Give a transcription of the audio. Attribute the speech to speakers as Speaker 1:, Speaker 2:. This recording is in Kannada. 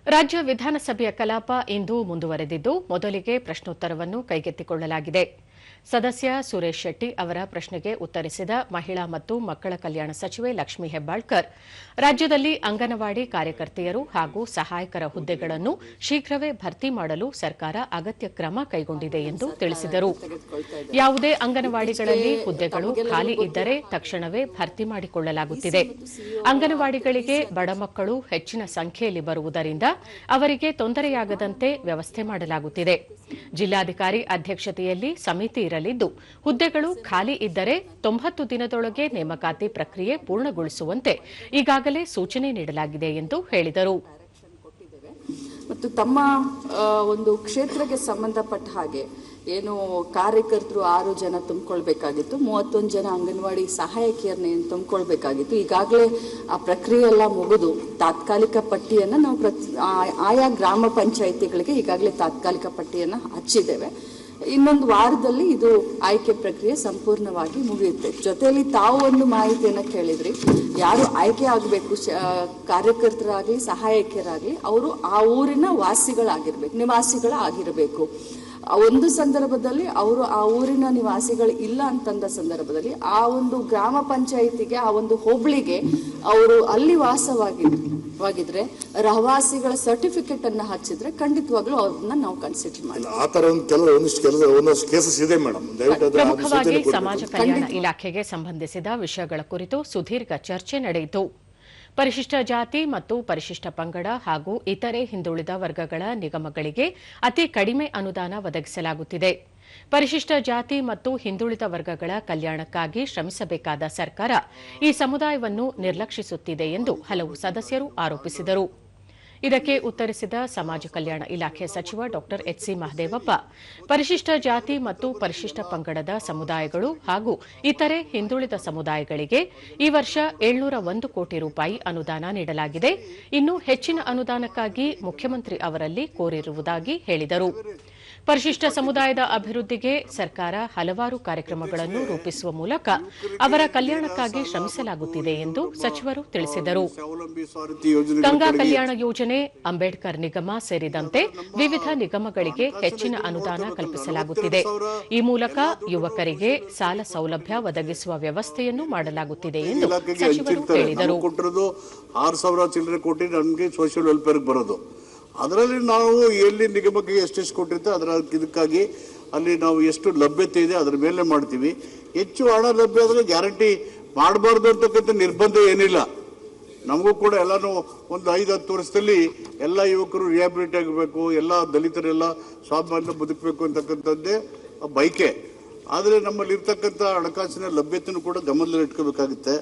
Speaker 1: ರಾಜ್ಯ ವಿಧಾನಸಭೆಯ ಕಲಾಪ ಇಂದು ಮುಂದುವರೆದಿದ್ದು ಮೊದಲಿಗೆ ಪ್ರಶ್ನೋತ್ತರವನ್ನು ಕೈಗೆತ್ತಿಕೊಳ್ಳಲಾಗಿದೆ. ಸದಸ್ಯ ಸುರೇಶ್ ಶೆಟ್ಟಿ ಅವರ ಪ್ರಶ್ನೆಗೆ ಉತ್ತರಿಸಿದ ಮಹಿಳಾ ಮತ್ತು ಮಕ್ಕಳ ಕಲ್ಯಾಣ ಸಚಿವೆ ಲಕ್ಷ್ಮೀ ಹೆಬ್ಬಾಳ್ಕರ್, ರಾಜ್ಯದಲ್ಲಿ ಅಂಗನವಾಡಿ ಕಾರ್ಯಕರ್ತೆಯರು ಹಾಗೂ ಸಹಾಯಕರ ಹುದ್ದೆಗಳನ್ನು ಶೀಘ್ರವೇ ಭರ್ತಿ ಮಾಡಲು ಸರ್ಕಾರ ಅಗತ್ಯ ಕ್ರಮ ಕೈಗೊಂಡಿದೆ ಎಂದು ತಿಳಿಸಿದರು. ಯಾವುದೇ ಅಂಗನವಾಡಿಗಳಲ್ಲಿ ಹುದ್ದೆಗಳು ಖಾಲಿ ಇದ್ದರೆ ತಕ್ಷಣವೇ ಭರ್ತಿ ಮಾಡಿಕೊಳ್ಳಲಾಗುತ್ತಿದೆ. ಅಂಗನವಾಡಿಗಳಿಗೆ ಬಡ ಮಕ್ಕಳು ಹೆಚ್ಚಿನ ಸಂಖ್ಯೆಯಲ್ಲಿ ಬರುವುದರಿಂದ ಅವರಿಗೆ ತೊಂದರೆಯಾಗದಂತೆ ವ್ಯವಸ್ಥೆ ಮಾಡಲಾಗುತ್ತಿದೆ. ಜಿಲ್ಲಾಧಿಕಾರಿ ಅಧ್ಯಕ್ಷತೆಯಲ್ಲಿ ಸಮಿತಿ ಇರಲಿದ್ದು, ಹುದ್ದೆಗಳು ಖಾಲಿ ಇದ್ದರೆ 90 ದಿನದೊಳಗೆ ನೇಮಕಾತಿ ಪ್ರಕ್ರಿಯೆ ಪೂರ್ಣಗೊಳಿಸುವಂತೆ ಈಗಾಗಲೇ ಸೂಚನೆ ನೀಡಲಾಗಿದೆ ಎಂದು ಹೇಳಿದರು.
Speaker 2: ಮತ್ತು ತಮ್ಮ ಒಂದು ಕ್ಷೇತ್ರಕ್ಕೆ ಸಂಬಂಧಪಟ್ಟ ಹಾಗೆ ಏನು ಕಾರ್ಯಕರ್ತರು 6 ಜನ ತುಂಬಿಕೊಳ್ಬೇಕಾಗಿತ್ತು, 31 ಜನ ಅಂಗನವಾಡಿ ಸಹಾಯಕಿಯರನ್ನ ಏನು ತುಂಬಿಕೊಳ್ಬೇಕಾಗಿತ್ತು. ಈಗಾಗಲೇ ಆ ಪ್ರಕ್ರಿಯೆ ಎಲ್ಲ ಮುಗಿದು ತಾತ್ಕಾಲಿಕ ಪಟ್ಟಿಯನ್ನು ನಾವು ಆಯಾ ಗ್ರಾಮ ಪಂಚಾಯಿತಿಗಳಿಗೆ ಈಗಾಗಲೇ ತಾತ್ಕಾಲಿಕ ಪಟ್ಟಿಯನ್ನು ಹಚ್ಚಿದ್ದೇವೆ. ಇನ್ನೊಂದು ವಾರದಲ್ಲಿ ಇದು ಆಯ್ಕೆ ಪ್ರಕ್ರಿಯೆ ಸಂಪೂರ್ಣವಾಗಿ ಮುಗಿಯುತ್ತೆ. ಜೊತೆಯಲ್ಲಿ ತಾವು ಒಂದು ಮಾಹಿತಿಯನ್ನು ಕೇಳಿದ್ರಿ, ಯಾರು ಆಯ್ಕೆ ಆಗಬೇಕು ಕಾರ್ಯಕರ್ತರಾಗಲಿ ಸಹಾಯಕಿಯರಾಗಲಿ ಅವರು ಆ ಊರಿನ ವಾಸಿಗಳಾಗಿರ್ಬೇಕು, ನಿವಾಸಿಗಳಾಗಿರಬೇಕು. ಒಂದು ಸಂದರ್ಭದಲ್ಲಿ ಅವರು ಆ ಊರಿನ ನಿವಾಸಿಗಳು ಇಲ್ಲ ಅಂತಂದ ಸಂದರ್ಭದಲ್ಲಿ ಆ ಒಂದು ಗ್ರಾಮ ಪಂಚಾಯಿತಿಗೆ ಆ ಒಂದು ಹೋಬಳಿಗೆ ಅವರು ಅಲ್ಲಿ ವಾಸವಾಗಿದ್ರೆ ರಹವಾಸಿಗಳ ಸರ್ಟಿಫಿಕೇಟ್ ಅನ್ನ ಹಚ್ಚಿದ್ರೆ ಖಂಡಿತವಾಗ್ಲೂ ಅವ್ರನ್ನ ನಾವು ಕನ್ಸಿಡರ್
Speaker 1: ಮಾಡಿ. ಪ್ರಮುಖವಾಗಿ ಸಮಾಜ ಕಲ್ಯಾಣ ಇಲಾಖೆಗೆ ಸಂಬಂಧಿಸಿದ ವಿಷಯಗಳ ಕುರಿತು ಸುದೀರ್ಘ ಚರ್ಚೆ ನಡೆಯಿತು. ಪರಿಶಿಷ್ಟ ಜಾತಿ ಮತ್ತು ಪರಿಶಿಷ್ಟ ಪಂಗಡ ಹಾಗೂ ಇತರೆ ಹಿಂದುಳಿದ ವರ್ಗಗಳ ನಿಗಮಗಳಿಗೆ ಅತಿ ಕಡಿಮೆ ಅನುದಾನ ಒದಗಿಸಲಾಗುತ್ತಿದೆ. ಪರಿಶಿಷ್ಟ ಜಾತಿ ಮತ್ತು ಹಿಂದುಳಿದ ವರ್ಗಗಳ ಕಲ್ಯಾಣಕ್ಕಾಗಿ ಶ್ರಮಿಸಬೇಕಾದ ಸರ್ಕಾರ ಈ ಸಮುದಾಯವನ್ನು ನಿರ್ಲಕ್ಷಿಸುತ್ತಿದೆ ಎಂದು ಹಲವು ಸದಸ್ಯರು ಆರೋಪಿಸಿದರು. ಇದಕ್ಕೆ ಉತ್ತರಿಸಿದ ಸಮಾಜ ಕಲ್ಯಾಣ ಇಲಾಖೆ ಸಚಿವ ಡಾ ಎಚ್.ಸಿ. ಮಹದೇವಪ್ಪ, ಪರಿಶಿಷ್ಟ ಜಾತಿ ಮತ್ತು ಪರಿಶಿಷ್ಟ ಪಂಗಡದ ಸಮುದಾಯಗಳು ಹಾಗೂ ಇತರೆ ಹಿಂದುಳಿದ ಸಮುದಾಯಗಳಿಗೆ ಈ ವರ್ಷ 701 ಕೋಟಿ ರೂಪಾಯಿ ಅನುದಾನ ನೀಡಲಾಗಿದೆ. ಇನ್ನು ಹೆಚ್ಚಿನ ಅನುದಾನಕ್ಕಾಗಿ ಮುಖ್ಯಮಂತ್ರಿ ಅವರಲ್ಲಿ ಕೋರಿರುವುದಾಗಿ ಹೇಳಿದರು. ಪರಿಶಿಷ್ಟ ಸಮುದಾಯದ ಅಭಿವೃದ್ಧಿಗೆ ಸರ್ಕಾರ ಹಲವಾರು ಕಾರ್ಯಕ್ರಮಗಳನ್ನು ರೂಪಿಸುವ ಮೂಲಕ ಅವರ ಕಲ್ಯಾಣಕ್ಕಾಗಿ ಶ್ರಮಿಸಲಾಗುತ್ತಿದೆ ಎಂದು ಸಚಿವರು ತಿಳಿಸಿದರು. ಗಂಗಾ ಕಲ್ಯಾಣ ಯೋಜನೆ, ಅಂಬೇಡ್ಕರ್ ನಿಗಮ ಸೇರಿದಂತೆ ವಿವಿಧ ನಿಗಮಗಳಿಗೆ ಹೆಚ್ಚಿನ ಅನುದಾನ ಕಲ್ಪಿಸಲಾಗುತ್ತಿದೆ. ಈ ಮೂಲಕ ಯುವಕರಿಗೆ ಸಾಲ ಸೌಲಭ್ಯ ಒದಗಿಸುವ ವ್ಯವಸ್ಥೆಯನ್ನು ಮಾಡಲಾಗುತ್ತಿದೆ ಎಂದು ಸಚಿವರು ಹೇಳಿದರು.
Speaker 3: 6,000 ಚಿಲ್ಲರೆ ಕೋಟಿ ನಮಗೆ ಸೋಷಿಯಲ್ ವೆಲ್ಫೇರ್ ಬರೋದು, ಅದರಲ್ಲಿ ನಾವು ಎಲ್ಲಿ ನಿಗಮಕ್ಕೆ ಎಷ್ಟೆಷ್ಟು ಕೊಟ್ಟಿರುತ್ತೆ ಅದರ ಇದಕ್ಕಾಗಿ ಅಲ್ಲಿ ನಾವು ಎಷ್ಟು ಲಭ್ಯತೆ ಇದೆ ಅದರ ಮೇಲೆ ಮಾಡ್ತೀವಿ. ಹೆಚ್ಚು ಹಣ ಲಭ್ಯ ಆದರೆ ಗ್ಯಾರಂಟಿ ಮಾಡಬಾರ್ದು ಅಂತಕ್ಕಂಥ ನಿರ್ಬಂಧ ಏನಿಲ್ಲ. ನಮಗೂ ಕೂಡ ಎಲ್ಲಾನು ಒಂದು 5-10 ವರ್ಷದಲ್ಲಿ ಎಲ್ಲ ಯುವಕರು ರಿಹ್ಯಾಬಿಲಿಟ್ ಆಗಬೇಕು, ಎಲ್ಲ ದಲಿತರೆಲ್ಲ ಸ್ವಾಭಿಮಾನ ಬದುಕಬೇಕು ಅಂತಕ್ಕಂಥದ್ದೇ ಬೈಕೆ. ಆದರೆ ನಮ್ಮಲ್ಲಿ ಇರ್ತಕ್ಕಂಥ ಹಣಕಾಸಿನ ಲಭ್ಯತೆಯೂ ಕೂಡ ಗಮನದಲ್ಲಿ ಇಟ್ಕೋಬೇಕಾಗುತ್ತೆ.